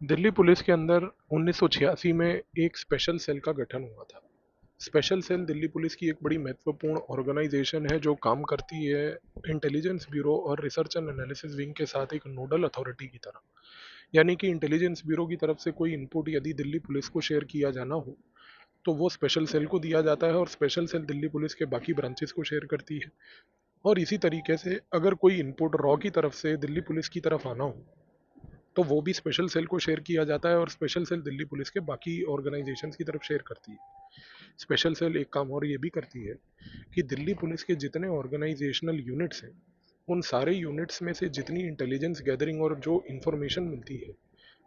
Delhi police के अंदर 1986 में एक स्पेशल सेल का गठन हुआ था। स्पेशल सेल दिल्ली पुलिस की एक बड़ी महत्वपूर्ण ऑर्गेनाइजेशन है जो काम करती है इंटेलिजेंस ब्यूरो और रिसर्च एंड एनालिसिस विंग के साथ एक नोडल अथॉरिटी की तरह। यानी कि इंटेलिजेंस ब्यूरो की तरफ से कोई इनपुट यदि दिल्ली पुलिस को शेयर किया जाना हो तो वो स्पेशल सेल को दिया जाता है और स्पेशल सेल दिल्ली पुलिस के बाकी ब्रांचेस को शेयर करती है। और इसी तरीके से अगर कोई इनपुट रॉ की तरफ से दिल्ली पुलिस की तरफ आना हो तो वो भी स्पेशल सेल को शेयर किया जाता है और स्पेशल सेल दिल्ली पुलिस के बाकी ऑर्गेनाइजेशंस की तरफ शेयर करती है। स्पेशल सेल एक काम और ये भी करती है कि दिल्ली पुलिस के जितने ऑर्गेनाइजेशनल यूनिट्स हैं उन सारे यूनिट्स में से जितनी इंटेलिजेंस गैदरिंग और जो इन्फॉर्मेशन मिलती है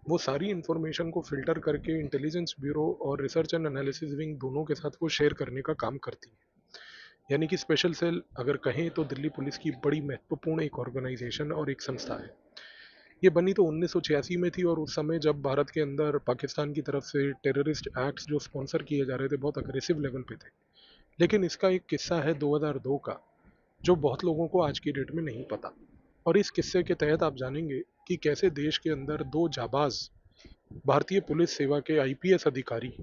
वो सारी इन्फॉर्मेशन को फिल्टर करके इंटेलिजेंस ब्यूरो और रिसर्च एंड एनालिसिस विंग दोनों के साथ वो शेयर करने का काम करती है। यानी कि स्पेशल सेल अगर कहें तो दिल्ली पुलिस की बड़ी महत्वपूर्ण एक ऑर्गेनाइजेशन और एक संस्था है। ये बनी तो 1986 में थी और उस समय जब भारत के अंदर पाकिस्तान की तरफ से टेररिस्ट एक्ट्स जो स्पॉन्सर किए जा रहे थे बहुत अग्रेसिव लेवल पे थे। लेकिन इसका एक किस्सा है 2002 का जो बहुत लोगों को आज की डेट में नहीं पता। और इस किस्से के तहत आप जानेंगे कि कैसे देश के अंदर दो जाबाज भारतीय पुलिस सेवा के आईपीएस अधिकारी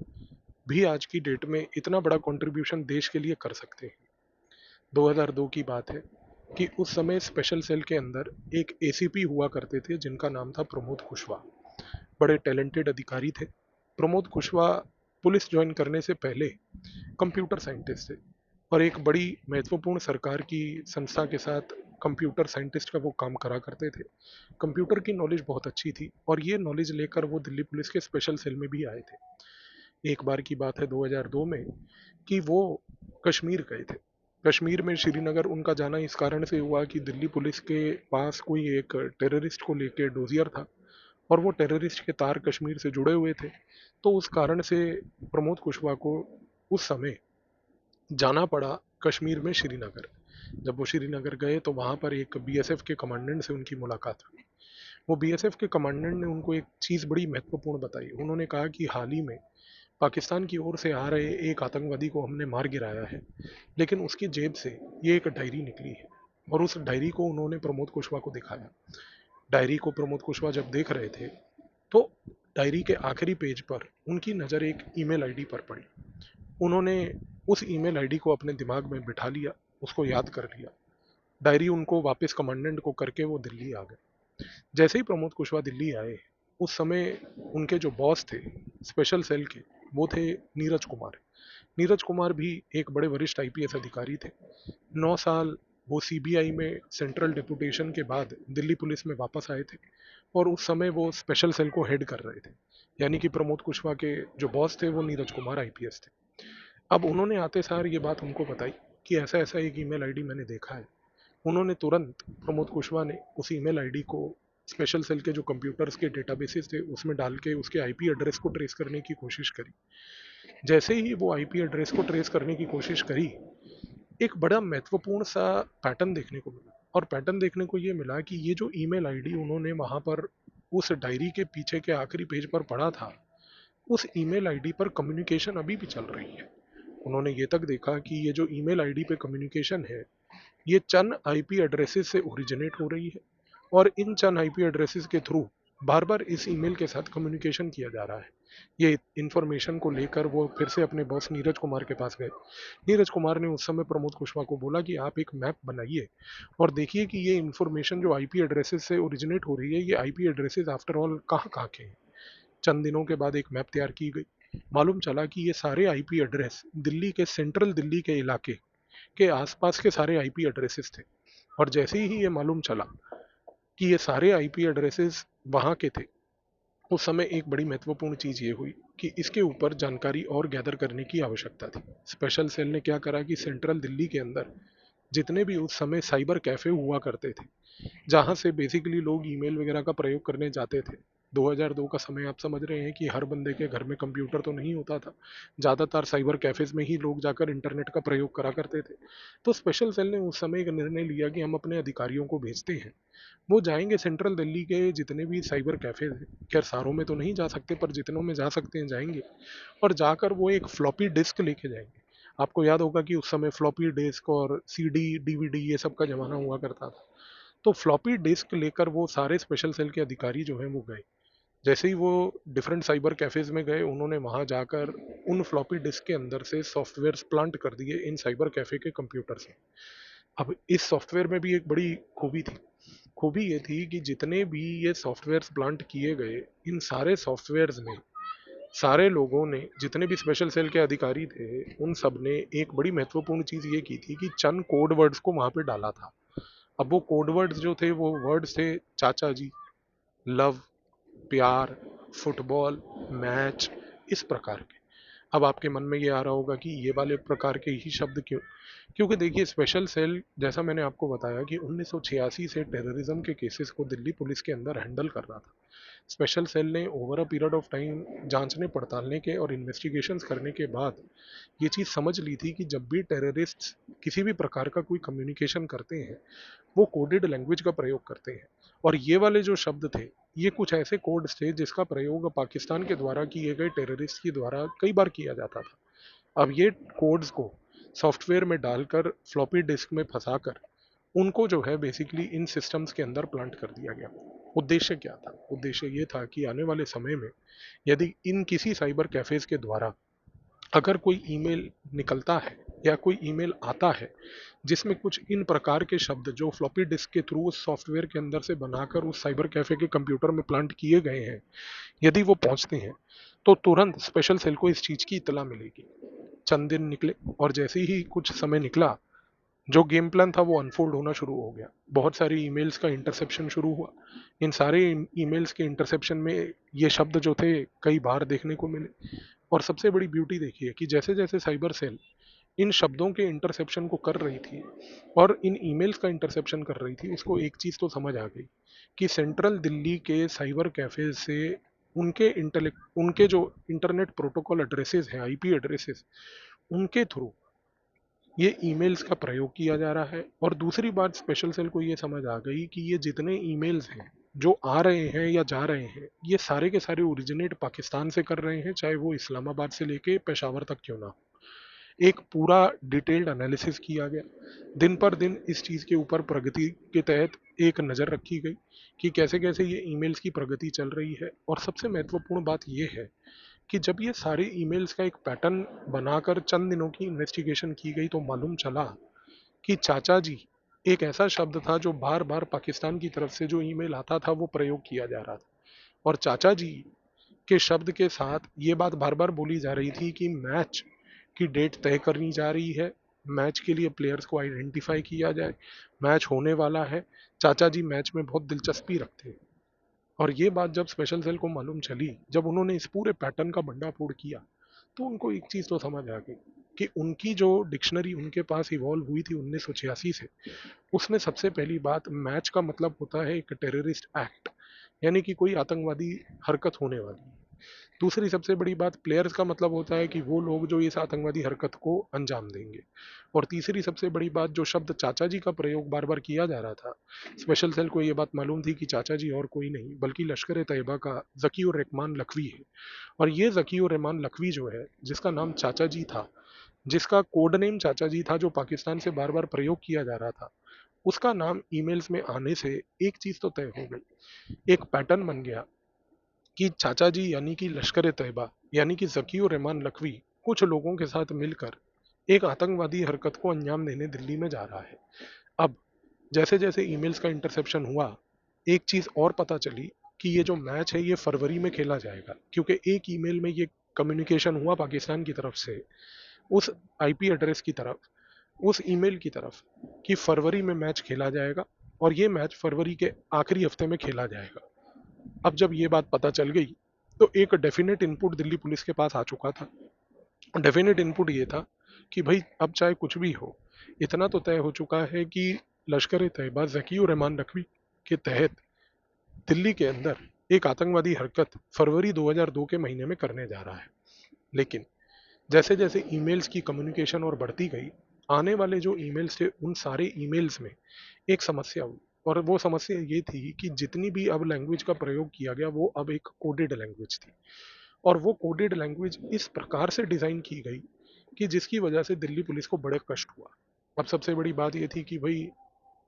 भी आज की डेट में इतना बड़ा कंट्रीब्यूशन देश के लिए कर सकते हैं। 2002 की बात है कि उस समय स्पेशल सेल के अंदर एक एसीपी हुआ करते थे जिनका नाम था प्रमोद कुशवाहा। बड़े टैलेंटेड अधिकारी थे। प्रमोद कुशवाहा पुलिस ज्वाइन करने से पहले कंप्यूटर साइंटिस्ट थे और एक बड़ी महत्वपूर्ण सरकार की संस्था के साथ कंप्यूटर साइंटिस्ट का वो काम करा करते थे। कंप्यूटर की नॉलेज बहुत अच्छी थी और ये नॉलेज लेकर वो दिल्ली पुलिस के स्पेशल सेल में भी आए थे। एक बार की बात है 2002 में कि वो कश्मीर गए थे। कश्मीर में श्रीनगर उनका जाना इस कारण से हुआ कि दिल्ली पुलिस के पास कोई एक टेररिस्ट को लेके डोजियर था और वो टेररिस्ट के तार कश्मीर से जुड़े हुए थे। तो उस कारण से प्रमोद कुशवाहा को उस समय जाना पड़ा कश्मीर में श्रीनगर। जब वो श्रीनगर गए तो वहाँ पर एक बीएसएफ के कमांडेंट से उनकी मुलाकात हुई। वो बीएसएफ के कमांडेंट ने उनको एक चीज़ बड़ी महत्वपूर्ण बताई। उन्होंने कहा कि हाल ही में पाकिस्तान की ओर से आ रहे एक आतंकवादी को हमने मार गिराया है, लेकिन उसकी जेब से ये एक डायरी निकली है। और उस डायरी को उन्होंने प्रमोद कुशवाहा को दिखाया। डायरी को प्रमोद कुशवाहा जब देख रहे थे तो डायरी के आखिरी पेज पर उनकी नज़र एक ईमेल आईडी पर पड़ी। उन्होंने उस ईमेल आईडी को अपने दिमाग में बिठा लिया, उसको याद कर लिया। डायरी उनको वापस कमांडेंट को करके वो दिल्ली आ गए। जैसे ही प्रमोद कुशवाहा दिल्ली आए उस समय उनके जो बॉस थे स्पेशल सेल के वो थे नीरज कुमार। नीरज कुमार भी एक बड़े वरिष्ठ आईपीएस अधिकारी थे। 9 साल वो सीबीआई में सेंट्रल डिप्यूटेशन के बाद दिल्ली पुलिस में वापस आए थे और उस समय वो स्पेशल सेल को हेड कर रहे थे। यानी कि प्रमोद कुशवाहा के जो बॉस थे वो नीरज कुमार आईपीएस थे। अब उन्होंने आते सार ये बात हमको बताई कि ऐसा ऐसा एक ईमेल आईडी मैंने देखा है। उन्होंने तुरंत प्रमोद कुशवाहा ने उस ईमेल आईडी को स्पेशल सेल के जो कंप्यूटर्स के डेटाबेसेस थे उसमें डाल के उसके आईपी एड्रेस को ट्रेस करने की कोशिश करी। जैसे ही वो आईपी एड्रेस को ट्रेस करने की कोशिश करी एक बड़ा महत्वपूर्ण सा पैटर्न देखने को मिला। और पैटर्न देखने को ये मिला कि ये जो ईमेल आईडी उन्होंने वहाँ पर उस डायरी के पीछे के आखिरी पेज पर पढ़ा था उस ईमेल आईडी पर कम्युनिकेशन अभी भी चल रही है। उन्होंने ये तक देखा कि ये जो ईमेल आईडी पे कम्युनिकेशन है ये चंद आईपी एड्रेसेस से ओरिजिनेट हो रही है और इन चंद आईपी एड्रेसेस के थ्रू बार बार इस ईमेल के साथ कम्युनिकेशन किया जा रहा है। ये इन्फॉर्मेशन को लेकर वो फिर से अपने बॉस नीरज कुमार के पास गए। नीरज कुमार ने उस समय प्रमोद कुशवाहा को बोला कि आप एक मैप बनाइए और देखिए कि ये इन्फॉर्मेशन जो आईपी एड्रेसेस से ओरिजिनेट हो रही है ये आईपी एड्रेसेस आफ्टर ऑल कहाँ कहाँ के हैं। चंद दिनों के बाद एक मैप तैयार की गई। मालूम चला कि ये सारे आईपी एड्रेस दिल्ली के सेंट्रल दिल्ली के इलाके के आसपास के सारे आईपी एड्रेसेस थे। और जैसे ही ये मालूम चला कि ये सारे आईपी एड्रेसेस वहाँ के थे उस समय एक बड़ी महत्वपूर्ण चीज़ ये हुई कि इसके ऊपर जानकारी और गैदर करने की आवश्यकता थी। स्पेशल सेल ने क्या करा कि सेंट्रल दिल्ली के अंदर जितने भी उस समय साइबर कैफ़े हुआ करते थे जहाँ से बेसिकली लोग ईमेल वगैरह का प्रयोग करने जाते थे। 2002 का समय आप समझ रहे हैं कि हर बंदे के घर में कंप्यूटर तो नहीं होता था। ज़्यादातर साइबर कैफ़ेज़ में ही लोग जाकर इंटरनेट का प्रयोग करा करते थे। तो स्पेशल सेल ने उस समय एक निर्णय लिया कि हम अपने अधिकारियों को भेजते हैं। वो जाएंगे सेंट्रल दिल्ली के जितने भी साइबर कैफ़ेज़ हैं, खैर सारों में तो नहीं जा सकते पर जितनों में जा सकते हैं जाएंगे और जाकर वो एक फ्लॉपी डिस्क लेके जाएंगे। आपको याद होगा कि उस समय फ्लॉपी डिस्क और सीडी डीवीडी ये सब का ज़माना हुआ करता था। तो फ्लॉपी डिस्क लेकर वो सारे स्पेशल सेल के अधिकारी जो हैं वो गए। जैसे ही वो डिफरेंट साइबर कैफेज में गए, उन्होंने वहां जाकर उन फ्लॉपी डिस्क के अंदर से सॉफ्टवेयर प्लांट कर दिए इन साइबर कैफे के कंप्यूटर से। अब इस सॉफ्टवेयर में भी एक बड़ी खूबी थी। खूबी ये थी कि जितने भी ये सॉफ्टवेयर्स प्लांट किए गए, इन सारे सॉफ्टवेयर्स में सारे लोगों ने, जितने भी स्पेशल सेल के अधिकारी थे, उन सब ने एक बड़ी महत्वपूर्ण चीज ये की थी कि चंद कोड वर्ड्स को वहां पे डाला था। अब वो कोड वर्ड्स जो थे वो वर्ड्स थे चाचा जी, लव, प्यार, फुटबॉल, मैच, इस प्रकार के। अब आपके मन में ये आ रहा होगा कि ये वाले प्रकार के ही शब्द क्यों? क्योंकि देखिए, स्पेशल सेल, जैसा मैंने आपको बताया कि 1986 से टेररिज्म के केसेस को दिल्ली पुलिस के अंदर हैंडल कर रहा था। स्पेशल सेल ने over a period of time जांचने पड़तालने के और इन्वेस्टिगेशंस करने के बाद ये चीज़ समझ ली थी कि जब भी टेररिस्ट किसी भी प्रकार का कोई कम्युनिकेशन करते हैं, वो कोडेड लैंग्वेज का प्रयोग करते हैं। और ये वाले जो शब्द थे, ये कुछ ऐसे कोड्स थे जिसका प्रयोग पाकिस्तान के द्वारा किए गए टेररिस्ट के द्वारा कई बार किया जाता था। अब ये कोड्स को सॉफ्टवेयर में डालकर फ्लॉपी डिस्क में फंसाकर उनको जो है बेसिकली इन सिस्टम्स के अंदर प्लांट कर दिया गया। उद्देश्य क्या था? उद्देश्य ये था कि आने वाले समय में यदि इन किसी साइबर कैफेज के द्वारा अगर कोई ईमेल निकलता है या कोई ईमेल आता है जिसमें कुछ इन प्रकार के शब्द जो फ्लॉपी डिस्क के थ्रू उस सॉफ्टवेयर के अंदर से बनाकर उस साइबर कैफे के कंप्यूटर में प्लांट किए गए हैं, यदि वो पहुंचते हैं, तो तुरंत स्पेशल सेल को इस चीज की इतला मिलेगी। चंद दिन निकले और जैसे ही कुछ समय निकला, जो गेम प्लान था वो अनफोल्ड होना शुरू हो गया। बहुत सारी ईमेल्स का इंटरसेप्शन शुरू हुआ। इन सारे ईमेल्स के इंटरसेप्शन में ये शब्द जो थे कई बार देखने को मिले। और सबसे बड़ी ब्यूटी देखिए कि जैसे जैसे साइबर सेल इन शब्दों के इंटरसेप्शन को कर रही थी और इन ईमेल्स का इंटरसेप्शन कर रही थी, उसको एक चीज तो समझ आ गई कि सेंट्रल दिल्ली के साइबर कैफे से उनके जो इंटरनेट प्रोटोकॉल एड्रेसेस हैं, आईपी एड्रेसेस, उनके थ्रू ये ईमेल्स का प्रयोग किया जा रहा है। और दूसरी बात, स्पेशल सेल को ये समझ आ गई कि ये जितने ईमेल्स हैं जो आ रहे हैं या जा रहे हैं, ये सारे के सारे ओरिजिनेट पाकिस्तान से कर रहे हैं, चाहे वो इस्लामाबाद से लेके पेशावर तक क्यों ना हो। एक पूरा डिटेल्ड एनालिसिस किया गया। दिन पर दिन इस चीज़ के ऊपर प्रगति के तहत एक नज़र रखी गई कि कैसे कैसे ये ईमेल्स की प्रगति चल रही है। और सबसे महत्वपूर्ण बात यह है कि जब ये सारे ईमेल्स का एक पैटर्न बनाकर चंद दिनों की इन्वेस्टिगेशन की गई, तो मालूम चला कि चाचा जी एक ऐसा शब्द था जो बार बार पाकिस्तान की तरफ से जो ईमेल आता था वो प्रयोग किया जा रहा था। और चाचा जी के शब्द के साथ ये बात बार बार बोली जा रही थी कि मैच की डेट तय करनी जा रही है, मैच के लिए प्लेयर्स को आइडेंटिफाई किया जाए, मैच होने वाला है, चाचा जी मैच में बहुत दिलचस्पी रखते हैं। और ये बात जब स्पेशल सेल को मालूम चली, जब उन्होंने इस पूरे पैटर्न का भंडाफोड़ किया, तो उनको एक चीज़ तो समझ आ गई कि उनकी जो डिक्शनरी उनके पास इवॉल्व हुई थी 1986 से, उसमें सबसे पहली बात, मैच का मतलब होता है एक टेररिस्ट एक्ट, यानी कि कोई आतंकवादी हरकत होने वाली है। दूसरी सबसे बड़ी बात, प्लेयर्स का मतलब होता है कि वो लोग जो इस आतंकवादी हरकत को अंजाम देंगे। और तीसरी सबसे बड़ी बात, जो शब्द चाचा जी का प्रयोग बार बार किया जा रहा था, स्पेशल सेल को ये बात मालूम थी कि चाचा जी और कोई नहीं बल्कि लश्कर तैयबा का जकी उर रहमान लखवी है। और ये जकी उर रहमान लखवी जो है, जिसका नाम चाचा जी था, जिसका कोड नेम चाचा जी था, जो पाकिस्तान से बार बार प्रयोग किया जा रहा था, उसका नाम ईमेल्स में आने से एक चीज तो तय हो गई, एक पैटर्न बन गया कि चाचा जी यानी कि लश्कर तैयबा यानी कि जकी उर रहमान लखवी कुछ लोगों के साथ मिलकर एक आतंकवादी हरकत को अंजाम देने दिल्ली में जा रहा है। अब जैसे जैसे ईमेल्स का इंटरसेप्शन हुआ, एक चीज और पता चली कि ये जो मैच है ये फरवरी में खेला जाएगा, क्योंकि एक ईमेल में ये कम्युनिकेशन हुआ पाकिस्तान की तरफ से उस आईपी एड्रेस की तरफ, उस ईमेल की तरफ, कि फरवरी में मैच खेला जाएगा और ये मैच फरवरी के आखिरी हफ्ते में खेला जाएगा। अब जब ये बात पता चल गई, तो एक डेफिनेट इनपुट दिल्ली पुलिस के पास आ चुका था। डेफिनेट इनपुट ये था कि भाई अब चाहे कुछ भी हो, इतना तो तय हो चुका है कि लश्कर तैयबा जकी उर रहमान नकवी के तहत दिल्ली के अंदर एक आतंकवादी हरकत फरवरी 2002 के महीने में करने जा रहा है। लेकिन जैसे जैसे ईमेल्स की कम्युनिकेशन और बढ़ती गई, आने वाले जो ईमेल्स थे उन सारे ईमेल्स में एक समस्या हुई। और वो समस्या ये थी कि जितनी भी अब लैंग्वेज का प्रयोग किया गया वो अब एक कोडेड लैंग्वेज थी। और वो कोडेड लैंग्वेज इस प्रकार से डिज़ाइन की गई कि जिसकी वजह से दिल्ली पुलिस को बड़े कष्ट हुआ। अब सबसे बड़ी बात ये थी कि भाई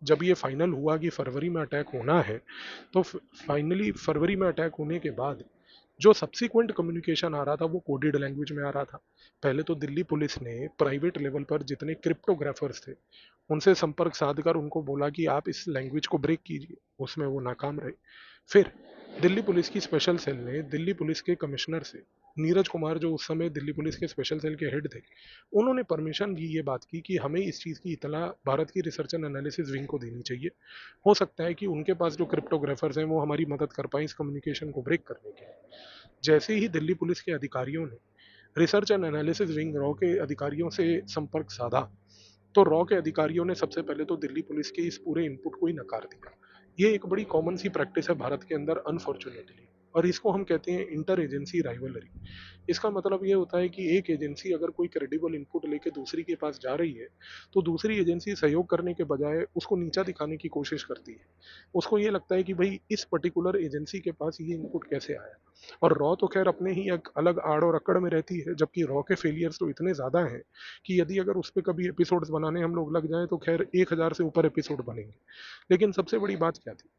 जब ये फाइनल हुआ कि फरवरी में अटैक होना है, तो फाइनली फरवरी में अटैक होने के बाद जो सब्सिक्वेंट कम्युनिकेशन आ रहा था वो कोडेड लैंग्वेज में आ रहा था। पहले तो दिल्ली पुलिस ने प्राइवेट लेवल पर जितने क्रिप्टोग्राफर्स थे उनसे संपर्क साधकर उनको बोला कि आप इस लैंग्वेज को ब्रेक कीजिए, उसमें वो नाकाम रहे। फिर दिल्ली पुलिस की स्पेशल सेल ने दिल्ली पुलिस के कमिश्नर से, नीरज कुमार जो उस समय दिल्ली पुलिस के स्पेशल सेल के हेड थे, उन्होंने परमिशन दी, ये बात की कि हमें इस चीज़ की इतला भारत की रिसर्च एंड एनालिसिस विंग को देनी चाहिए। हो सकता है कि उनके पास जो क्रिप्टोग्राफर्स हैं वो हमारी मदद कर पाए इस कम्युनिकेशन को ब्रेक करने के। जैसे ही दिल्ली पुलिस के अधिकारियों ने research and analysis wing raw के अधिकारियों से संपर्क साधा, तो रॉ के अधिकारियों ने सबसे पहले तो दिल्ली पुलिस के इस पूरे इनपुट को ही नकार दिया। ये एक बड़ी कॉमन सी प्रैक्टिस है भारत के अंदर अनफॉर्चुनेटली, और इसको हम कहते हैं इंटर एजेंसी राइवलरी। इसका मतलब ये होता है कि एक एजेंसी अगर कोई क्रेडिबल इनपुट लेके दूसरी के पास जा रही है, तो दूसरी एजेंसी सहयोग करने के बजाय उसको नीचा दिखाने की कोशिश करती है। उसको ये लगता है कि भाई इस पर्टिकुलर एजेंसी के पास ये इनपुट कैसे आया। और रॉ तो खैर अपने ही एक अलग आड़ और अकड़ में रहती है, जबकि रॉ के फेलियर्स तो इतने ज़्यादा हैं कि यदि अगर उस पर कभी एपिसोड्स बनाने हम लोग लग जाएं तो खैर 1000 से ऊपर एपिसोड बनेंगे। लेकिन सबसे बड़ी बात क्या थी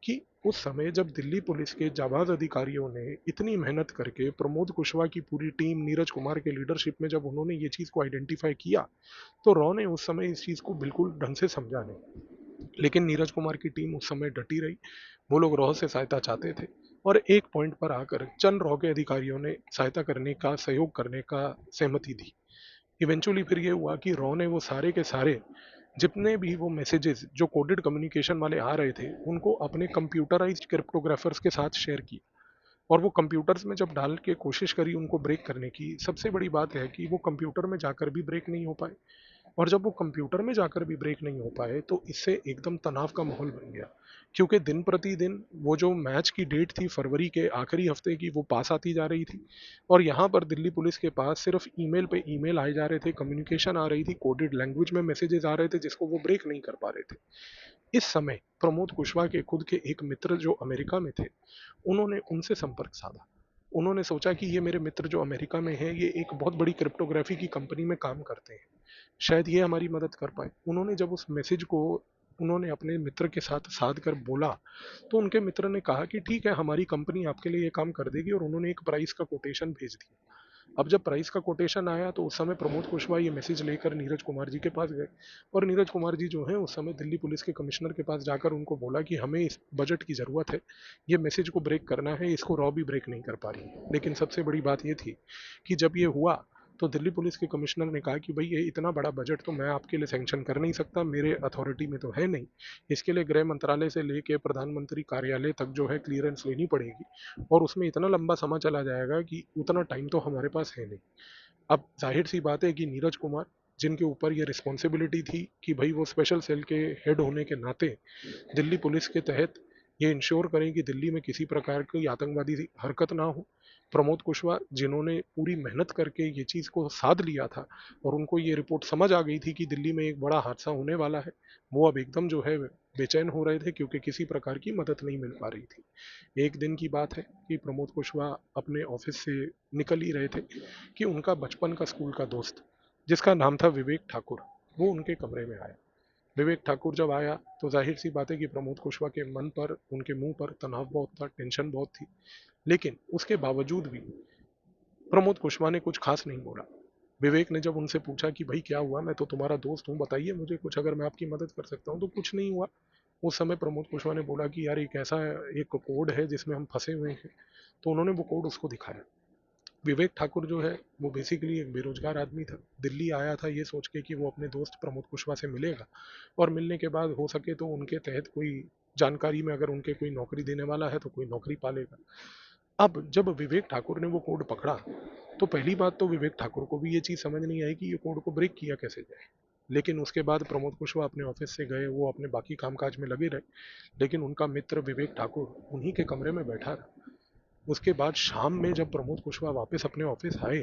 कि उस समय जब दिल्ली पुलिस के जाबाज अधिकारियों ने इतनी मेहनत करके प्रमोद कुशवाहा की पूरी टीम नीरज कुमार के लीडरशिप में जब उन्होंने ये चीज़ को आइडेंटिफाई किया, तो रॉ ने उस समय इस चीज़ को बिल्कुल ढंग से समझा नहीं। लेकिन नीरज कुमार की टीम उस समय डटी रही। वो लोग रॉ से सहायता चाहते थे, और एक पॉइंट पर आकर चंद रॉ के अधिकारियों ने सहायता करने का, सहयोग करने का सहमति दी। इवेंचुअली फिर ये हुआ कि रॉ ने वो सारे के सारे जितने भी वो मैसेजेस जो कोडेड कम्युनिकेशन वाले आ रहे थे उनको अपने कंप्यूटराइज्ड क्रिप्टोग्राफर्स के साथ शेयर किया। और वो कंप्यूटर्स में जब डाल के कोशिश करी उनको ब्रेक करने की, सबसे बड़ी बात है कि वो कंप्यूटर में जाकर भी ब्रेक नहीं हो पाए। और जब वो कंप्यूटर में जाकर भी ब्रेक नहीं हो पाए तो इससे एकदम तनाव का माहौल बन गया, क्योंकि दिन प्रतिदिन वो जो मैच की डेट थी फरवरी के आखिरी हफ्ते की, वो पास आती जा रही थी। और यहाँ पर दिल्ली पुलिस के पास सिर्फ ईमेल पे ईमेल आए जा रहे थे, कम्युनिकेशन आ रही थी, कोडेड लैंग्वेज में मैसेजेस आ रहे थे जिसको वो ब्रेक नहीं कर पा रहे थे। इस समय प्रमोद कुशवाहा के खुद के एक मित्र जो अमेरिका में थे, उन्होंने उनसे संपर्क साधा। उन्होंने सोचा कि ये मेरे मित्र जो अमेरिका में हैं ये एक बहुत बड़ी क्रिप्टोग्राफी की कंपनी में काम करते हैं, शायद ये हमारी मदद कर पाए। उन्होंने जब उस मैसेज को उन्होंने अपने मित्र के साथ साध कर बोला, तो उनके मित्र ने कहा कि ठीक है, हमारी कंपनी आपके लिए ये काम कर देगी, और उन्होंने एक प्राइस का कोटेशन भेज दिया। अब जब प्राइस का कोटेशन आया तो उस समय प्रमोद कुशवाहा ये मैसेज लेकर नीरज कुमार जी के पास गए, और नीरज कुमार जी जो हैं उस समय दिल्ली पुलिस के कमिश्नर के पास जाकर उनको बोला कि हमें इस बजट की ज़रूरत है, ये मैसेज को ब्रेक करना है, इसको रॉ भी ब्रेक नहीं कर पा रही है। लेकिन सबसे बड़ी बात ये थी कि जब ये हुआ तो दिल्ली पुलिस के कमिश्नर ने कहा कि भाई ये इतना बड़ा बजट तो मैं आपके लिए सैंक्शन कर नहीं सकता, मेरे अथॉरिटी में तो है नहीं। इसके लिए गृह मंत्रालय से लेके प्रधानमंत्री कार्यालय तक जो है क्लियरेंस लेनी पड़ेगी, और उसमें इतना लंबा समय चला जाएगा कि उतना टाइम तो हमारे पास है नहीं। अब जाहिर सी बात है कि नीरज कुमार, जिनके ऊपर ये रिस्पॉन्सिबिलिटी थी कि भाई वो स्पेशल सेल के हेड होने के नाते दिल्ली पुलिस के तहत ये इंश्योर करें कि दिल्ली में किसी प्रकार की आतंकवादी हरकत ना हो। प्रमोद कुशवाहा जिन्होंने पूरी मेहनत करके ये चीज़ को साध लिया था, और उनको ये रिपोर्ट समझ आ गई थी कि दिल्ली में एक बड़ा हादसा होने वाला है, वो अब एकदम जो है बेचैन हो रहे थे, क्योंकि किसी प्रकार की मदद नहीं मिल पा रही थी। एक दिन की बात है कि प्रमोद कुशवाहा अपने ऑफिस से निकल ही रहे थे कि उनका बचपन का स्कूल का दोस्त, जिसका नाम था विवेक ठाकुर, वो उनके कमरे में आया। विवेक ठाकुर जब आया तो जाहिर सी बात है कि प्रमोद कुशवाहा के मन पर, उनके मुंह पर तनाव बहुत था, टेंशन बहुत थी। लेकिन उसके बावजूद भी प्रमोद कुशवाहा ने कुछ खास नहीं बोला। विवेक ने जब उनसे पूछा कि भाई क्या हुआ, मैं तो तुम्हारा दोस्त हूँ, बताइए मुझे कुछ, अगर मैं आपकी मदद कर सकता हूँ, तो कुछ नहीं हुआ। उस समय प्रमोद कुशवाहा ने बोला कि यार एक ऐसा एक कोड है जिसमें हम फंसे हुए हैं। तो उन्होंने वो कोड उसको दिखाया। विवेक ठाकुर जो है वो बेसिकली एक बेरोजगार आदमी था, दिल्ली आया था ये सोच के कि वो अपने दोस्त प्रमोद कुशवाहा से मिलेगा, और मिलने के बाद हो सके तो उनके तहत कोई जानकारी में अगर उनके कोई नौकरी देने वाला है तो कोई नौकरी पालेगा। अब जब विवेक ठाकुर ने वो कोड पकड़ा, तो पहली बात तो विवेक ठाकुर को भी ये चीज़ समझ नहीं आई कि ये कोड को ब्रेक किया कैसे जाए। लेकिन उसके बाद प्रमोद कुशवाहा अपने ऑफिस से गए, वो अपने बाकी कामकाज में लगे रहे, लेकिन उनका मित्र विवेक ठाकुर उन्हीं के कमरे में बैठा रहा। उसके बाद शाम में जब प्रमोद कुशवाहा वापस अपने ऑफिस आए,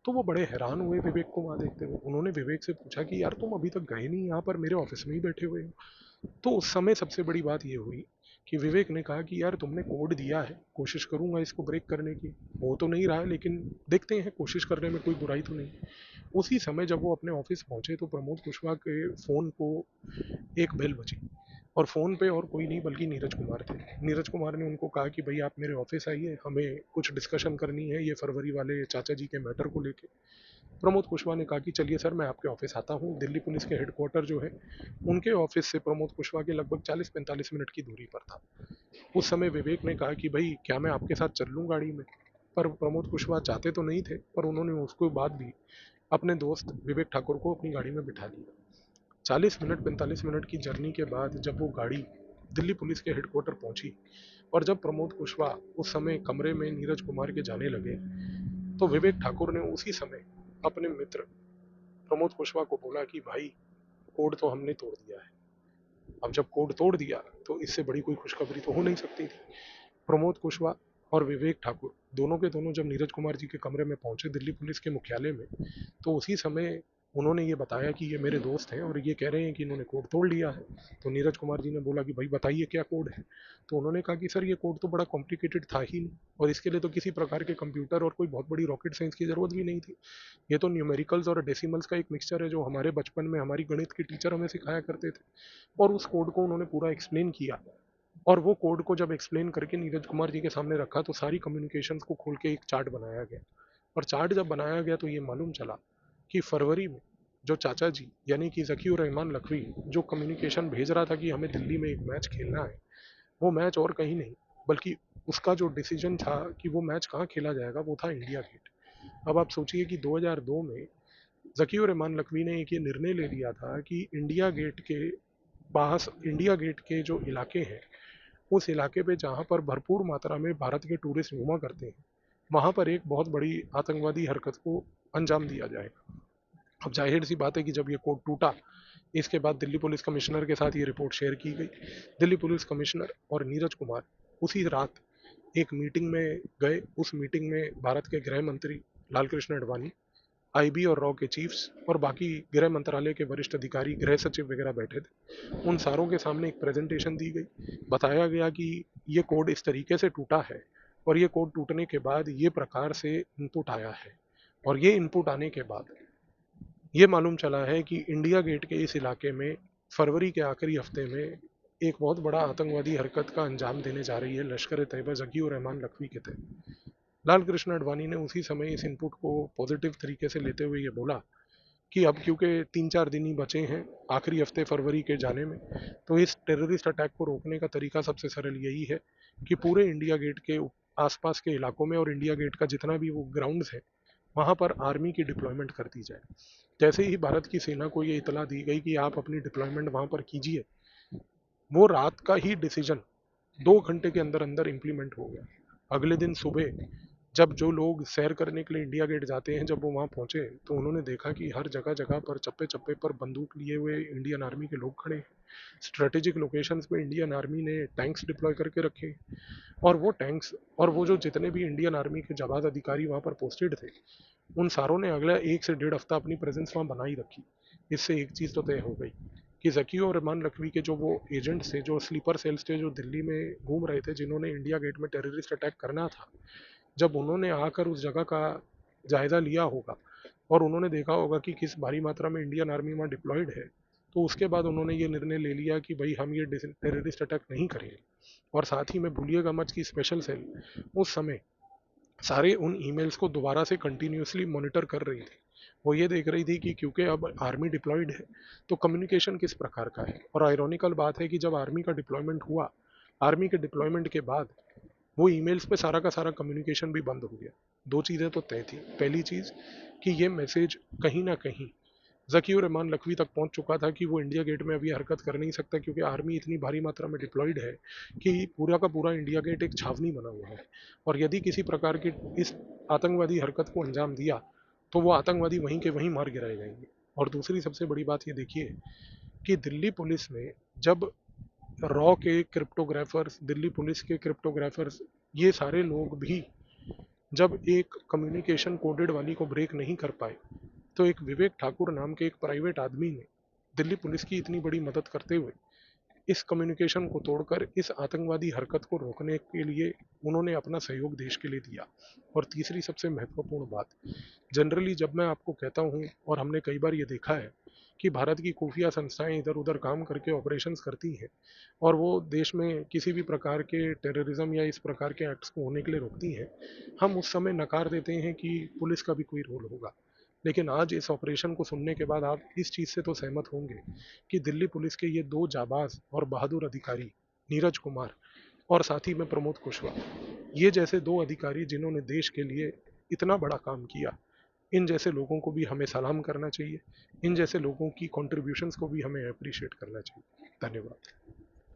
तो वो बड़े हैरान हुए विवेक को वहां देखते हुए। उन्होंने विवेक से पूछा कि यार तुम अभी तक गए नहीं, यहाँ पर मेरे ऑफिस में ही बैठे हुए हो। तो उस समय सबसे बड़ी बात ये हुई कि विवेक ने कहा कि यार तुमने कोड दिया है, कोशिश करूंगा इसको ब्रेक करने की, हो तो नहीं रहा है लेकिन देखते हैं, कोशिश करने में कोई बुराई तो नहीं। उसी समय जब वो अपने ऑफिस पहुंचे तो प्रमोद कुशवाहा के फोन को एक बेल बजी, और फ़ोन पे और कोई नहीं बल्कि नीरज कुमार थे। नीरज कुमार ने उनको कहा कि भई आप मेरे ऑफ़िस आइए, हमें कुछ डिस्कशन करनी है ये फरवरी वाले चाचा जी के मैटर को लेके। प्रमोद कुशवाहा ने कहा कि चलिए सर मैं आपके ऑफ़िस आता हूँ। दिल्ली पुलिस के हेडक्वार्टर जो है, उनके ऑफ़िस से प्रमोद कुशवाहा के लगभग 40-45 मिनट की दूरी पर था। उस समय विवेक ने कहा कि भई क्या मैं आपके साथ चल लूँ गाड़ी में? पर प्रमोद कुशवाहा चाहते तो नहीं थे, पर उन्होंने उसके बाद भी अपने दोस्त विवेक ठाकुर को अपनी गाड़ी में बिठा लिया। 40 मिनट 45 मिनट की जर्नी के बाद जब वो गाड़ी दिल्ली पुलिस के हेडक्वार्टर पहुंची, और जब प्रमोद कुशवाहा उस समय कमरे में नीरज कुमार के जाने लगे, तो विवेक ठाकुर ने उसी समय अपने मित्र प्रमोद कुशवाहा को बोला कि भाई कोड तो हमने तोड़ दिया है। अब जब कोड तोड़ दिया तो इससे बड़ी कोई खुशखबरी तो हो नहीं सकती थी। प्रमोद कुशवाहा और विवेक ठाकुर दोनों के दोनों जब नीरज कुमार जी के कमरे में पहुंचे दिल्ली पुलिस के मुख्यालय में, तो उसी समय उन्होंने ये बताया कि ये मेरे दोस्त हैं और ये कह रहे हैं कि इन्होंने कोड तोड़ लिया है। तो नीरज कुमार जी ने बोला कि भाई बताइए क्या कोड है। तो उन्होंने कहा कि सर ये कोड तो बड़ा कॉम्प्लिकेटेड था ही नहीं, और इसके लिए तो किसी प्रकार के कंप्यूटर और कोई बहुत बड़ी रॉकेट साइंस की ज़रूरत भी नहीं थी। ये तो न्यूमेरिकल्स और डेसिमल्स का एक मिक्सचर है जो हमारे बचपन में हमारी गणित के टीचर हमें सिखाया करते थे। और उस कोड को उन्होंने पूरा एक्सप्लेन किया, और वो कोड को जब एक्सप्लेन करके नीरज कुमार जी के सामने रखा तो सारी कम्युनिकेशंस को खोल के एक चार्ट बनाया गया। और चार्ट जब बनाया गया तो ये मालूम चला कि फरवरी में जो चाचा जी यानी कि ज़कीउर रहमान लखवी जो कम्युनिकेशन भेज रहा था कि हमें दिल्ली में एक मैच खेलना है, वो मैच और कहीं नहीं बल्कि उसका जो डिसीजन था कि वो मैच कहाँ खेला जाएगा वो था इंडिया गेट। अब आप सोचिए कि 2002 में ज़कीउर रहमान लखवी ने एक ये निर्णय ले लिया था कि इंडिया गेट के पास, इंडिया गेट के जो इलाके हैं, उस इलाके पे जहाँ पर भरपूर मात्रा में भारत के टूरिस्ट घूमा करते हैं, वहाँ पर एक बहुत बड़ी आतंकवादी हरकत को अंजाम दिया जाएगा। अब जाहिर सी बात है कि जब ये कोड टूटा, इसके बाद दिल्ली पुलिस कमिश्नर के साथ ये रिपोर्ट शेयर की गई। दिल्ली पुलिस कमिश्नर और नीरज कुमार उसी रात एक मीटिंग में गए। उस मीटिंग में भारत के गृह मंत्री लालकृष्ण आडवाणी, आईबी और रॉ के चीफ्स और बाकी गृह मंत्रालय के वरिष्ठ अधिकारी, गृह सचिव वगैरह बैठे थे। उन सारों के सामने एक प्रेजेंटेशन दी गई। बताया गया कि ये कोड इस तरीके से टूटा है, और ये कोड टूटने के बाद ये प्रकार से इनपुट आया है, और ये इनपुट आने के बाद ये मालूम चला है कि इंडिया गेट के इस इलाके में फरवरी के आखिरी हफ्ते में एक बहुत बड़ा आतंकवादी हरकत का अंजाम देने जा रही है लश्कर ए तैयबा ज़कीउर रहमान लखवी के तहत। लाल कृष्ण आडवाणी ने उसी समय इस इनपुट को पॉजिटिव तरीके से लेते हुए ये बोला कि अब क्योंकि 3-4 दिन ही बचे हैं आखिरी हफ्ते फरवरी के जाने में, तो इस टेररिस्ट अटैक को रोकने का तरीका सबसे सरल यही है कि पूरे इंडिया गेट के आसपास के इलाकों में और इंडिया गेट का जितना भी वो ग्राउंड्स है वहाँ पर आर्मी की डिप्लॉयमेंट कर दी जाए। जैसे ही भारत की सेना को ये इतला दी गई कि आप अपनी डिप्लॉयमेंट वहाँ पर कीजिए, वो रात का ही डिसीजन 2 घंटे के अंदर अंदर इम्प्लीमेंट हो गया। अगले दिन सुबह जब जो लोग सैर करने के लिए इंडिया गेट जाते हैं, जब वो वहाँ पहुँचे तो उन्होंने देखा कि हर जगह जगह पर चप्पे चप्पे पर बंदूक लिए हुए इंडियन आर्मी के लोग खड़े हैं। स्ट्रेटेजिक लोकेशंस पे इंडियन आर्मी ने टैंक्स डिप्लॉय करके रखे हैं, और वो टैंक्स और वो जो जितने भी इंडियन आर्मी के जाबाज अधिकारी वहाँ पर पोस्टेड थे, उन सारों ने अगला 1 से 1.5 हफ्ता अपनी प्रेजेंस वहाँ बनाई रखी। इससे एक चीज़ तो तय हो गई कि ज़की और रहमान लखवी के जो वो एजेंट्स थे, जो स्लीपर सेल्स थे, जो दिल्ली में घूम रहे थे, जिन्होंने इंडिया गेट में टेररिस्ट अटैक करना था, जब उन्होंने आकर उस जगह का जायज़ा लिया होगा और उन्होंने देखा होगा कि किस भारी मात्रा में इंडियन आर्मी वहाँ डिप्लॉयड है, तो उसके बाद उन्होंने ये निर्णय ले लिया कि भाई हम ये टेररिस्ट अटैक नहीं करेंगे। और साथ ही में भूलिएगा मत कि स्पेशल सेल उस समय सारे उन ईमेल्स को दोबारा से कंटिन्यूसली मॉनिटर कर रही थी। वो ये देख रही थी कि क्योंकि अब आर्मी डिप्लॉयड है तो कम्युनिकेशन किस प्रकार का है। और आयरॉनिकल बात है कि जब आर्मी का डिप्लॉयमेंट हुआ, आर्मी के डिप्लॉयमेंट के बाद वो ईमेल्स पे सारा का सारा कम्युनिकेशन भी बंद हो गया। दो चीज़ें तो तय थी। पहली चीज़ कि ये मैसेज कहीं ना कहीं ज़कीउर रहमान लखवी तक पहुंच चुका था कि वो इंडिया गेट में अभी हरकत कर नहीं सकता, क्योंकि आर्मी इतनी भारी मात्रा में डिप्लॉयड है कि पूरा का पूरा इंडिया गेट एक छावनी बना हुआ है। और यदि किसी प्रकार की इस आतंकवादी हरकत को अंजाम दिया तो वो आतंकवादी वहीं के वहीं मार गिराए जाएंगे। और दूसरी सबसे बड़ी बात ये देखिए कि दिल्ली पुलिस में जब रॉ के क्रिप्टोग्राफर्स, दिल्ली पुलिस के क्रिप्टोग्राफर्स, ये सारे लोग भी जब एक कम्युनिकेशन कोडेड वाली को ब्रेक नहीं कर पाए, तो एक विवेक ठाकुर नाम के एक प्राइवेट आदमी ने दिल्ली पुलिस की इतनी बड़ी मदद करते हुए इस कम्युनिकेशन को तोड़कर इस आतंकवादी हरकत को रोकने के लिए उन्होंने अपना सहयोग देश के लिए दिया। और तीसरी सबसे महत्वपूर्ण बात, जनरली जब मैं आपको कहता हूँ और हमने कई बार ये देखा है कि भारत की खुफिया संस्थाएं इधर उधर काम करके ऑपरेशंस करती हैं और वो देश में किसी भी प्रकार के टेररिज्म या इस प्रकार के एक्ट्स को होने के लिए रोकती हैं, हम उस समय नकार देते हैं कि पुलिस का भी कोई रोल होगा। लेकिन आज इस ऑपरेशन को सुनने के बाद आप इस चीज़ से तो सहमत होंगे कि दिल्ली पुलिस के ये दो जाबाज और बहादुर अधिकारी, नीरज कुमार और साथ ही में प्रमोद कुशवाहा, ये जैसे दो अधिकारी जिन्होंने देश के लिए इतना बड़ा काम किया, इन जैसे लोगों को भी हमें सलाम करना चाहिए। इन जैसे लोगों की कंट्रीब्यूशंस को भी हमें अप्रिशिएट करना चाहिए। धन्यवाद।